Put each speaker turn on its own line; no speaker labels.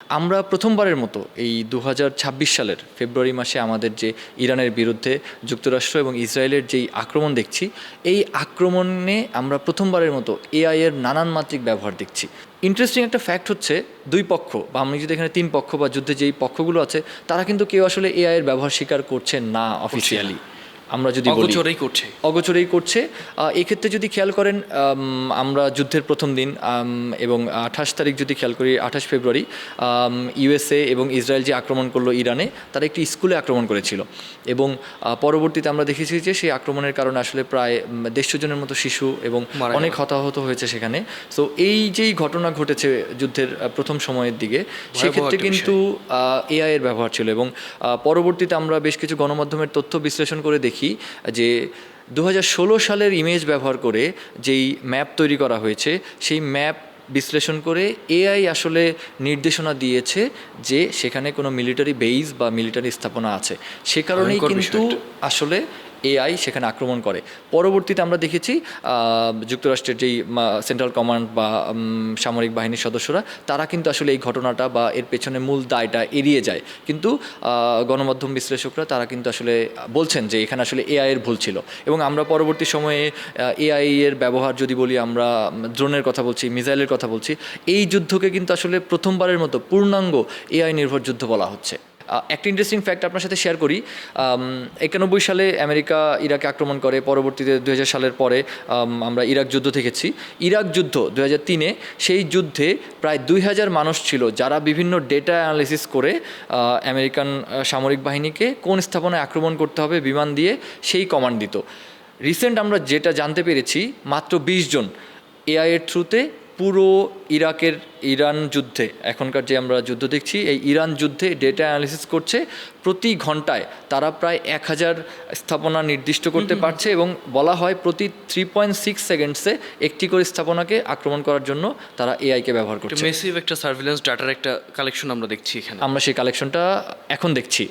আমরা প্রথমবারের মতো এই 2026 সালের ফেব্রুয়ারি মাসে আমাদের যে ইরানের বিরুদ্ধে যুক্তরাষ্ট্র এবং ইসরায়েলের যেই আক্রমণ দেখছি, এই আক্রমণে আমরা প্রথমবারের মতো এআই এর নানান মাত্রিক ব্যবহার দেখছি। ইন্টারেস্টিং একটা ফ্যাক্ট হচ্ছে দুই পক্ষ বা আমি যদি এখানে তিন পক্ষ বা যুদ্ধে যেই পক্ষগুলো আছে তারা কিন্তু কেউ আসলে এআই এর ব্যবহার স্বীকার করছে না অফিসিয়ালি। আমরা যদি বলি অগোচরেই করছে। এক্ষেত্রে যদি খেয়াল করেন, আমরা যুদ্ধের প্রথম দিন এবং 28 তারিখ যদি খেয়াল করি, 28 ফেব্রুয়ারি ইউএসএ এবং ইসরায়েল যে আক্রমণ করলো ইরানে, তারা একটি স্কুলে আক্রমণ করেছিল এবং পরবর্তীতে আমরা দেখেছি যে সেই আক্রমণের কারণে আসলে প্রায় 150 জনের মতো শিশু এবং অনেক হতাহত হয়েছে সেখানে। সো এই যেই ঘটনা ঘটেছে যুদ্ধের প্রথম সময়ের দিকে, সেক্ষেত্রে কিন্তু এআই এর ব্যবহার ছিল এবং পরবর্তীতে আমরা বেশ কিছু গণমাধ্যমের তথ্য বিশ্লেষণ করে দেখি যে 2016 সালের ইমেজ ব্যবহার করে যেই ম্যাপ তৈরি করা হয়েছে, সেই ম্যাপ বিশ্লেষণ করে এআই আসলে নির্দেশনা দিয়েছে যে সেখানে কোনো মিলিটারি বেইজ বা মিলিটারি স্থাপনা আছে। সে কারণেই কিন্তু আসলে এআই সেখানে আক্রমণ করে। পরবর্তীতে আমরা দেখেছি যুক্তরাষ্ট্রের যেই সেন্ট্রাল কমান্ড বা সামরিক বাহিনীর সদস্যরা তারা কিন্তু আসলে এই ঘটনাটা বা এর পেছনে মূল দায়টা এড়িয়ে যায়, কিন্তু গণমাধ্যম বিশ্লেষকরা তারা কিন্তু আসলে বলছেন যে এখানে আসলে এআই এর ভুল ছিল। এবং আমরা পরবর্তী সময়ে এআই এর ব্যবহার যদি বলি, আমরা ড্রোনের কথা বলছি, মিসাইলের কথা বলছি, এই যুদ্ধকে কিন্তু আসলে প্রথমবারের মতো পূর্ণাঙ্গ এআই নির্ভর যুদ্ধ বলা হচ্ছে। একটা ইন্টারেস্টিং ফ্যাক্ট আপনার সাথে শেয়ার করি। 91 সালে আমেরিকা ইরাকে আক্রমণ করে, পরবর্তীতে 2000 সালের পরে আমরা ইরাক যুদ্ধ দেখেছি। ইরাক যুদ্ধ 2003-এ, সেই যুদ্ধে প্রায় 2000 মানুষ ছিল যারা বিভিন্ন ডেটা অ্যানালিসিস করে আমেরিকান সামরিক বাহিনীকে কোন স্থাপনায় আক্রমণ করতে হবে বিমান দিয়ে সেই কমান্ড দিত। রিসেন্ট আমরা যেটা জানতে পেরেছি, মাত্র 20 জন এআই এর থ্রুতে পুরো ইরান যুদ্ধে, এখনকার যে আমরা যুদ্ধ দেখছি, এই ইরান যুদ্ধে ডেটা অ্যানালিসিস করছে। প্রতি ঘন্টায় তারা প্রায় 1000 স্থাপনা নির্দিষ্ট করতে পারছে এবং বলা হয় প্রতি 3.6 সেকেন্ডসে একটি করে স্থাপনাকে আক্রমণ করার জন্য তারা এআইকে ব্যবহার করছে।
মেসিভ একটা সার্ভিলেন্স ডাটার একটা কালেকশন আমরা দেখছি এখানে।
আমরা সেই কালেকশনটা এখন দেখছি।